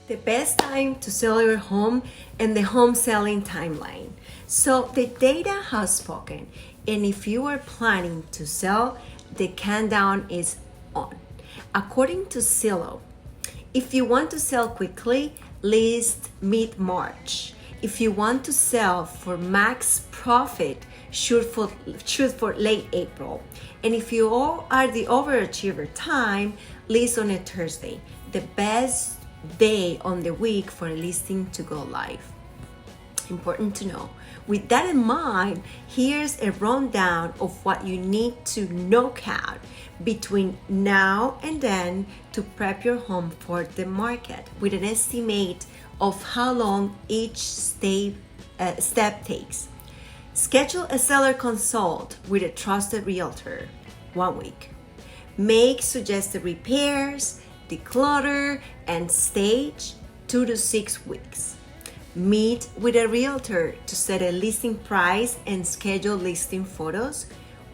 the best time to sell your home and the home selling timeline. So the data has spoken, and if you are planning to sell, the countdown is on. According to Zillow, if you want to sell quickly, list mid-March. If you want to sell for max profit, shoot for late April. And if you are the overachiever time, list on a Thursday, the best day on the week for a listing to go live. Important to know. With that in mind, here's a rundown of what you need to knock out between now and then to prep your home for the market, with an estimate of how long each step takes. Schedule a seller consult with a trusted realtor, 1 week. Make suggested repairs, declutter, and stage 2 to 6 weeks. Meet with a realtor to set a listing price and schedule listing photos,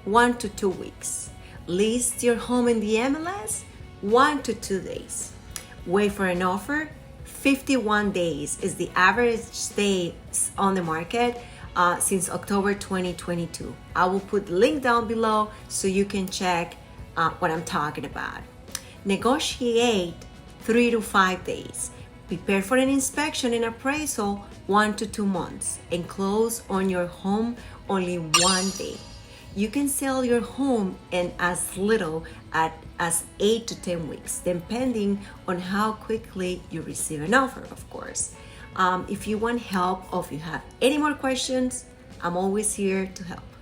1 to 2 weeks. List your home in the MLS, 1 to 2 days. Wait for an offer, 51 days is the average stays on the market since October 2022. I will put the link down below so you can check what I'm talking about. Negotiate 3 to 5 days. Prepare for an inspection and appraisal 1 to 2 months, and close on your home only 1 day. You can sell your home in as little as 8 to 10 weeks, depending on how quickly you receive an offer, of course. If you want help or if you have any more questions, I'm always here to help.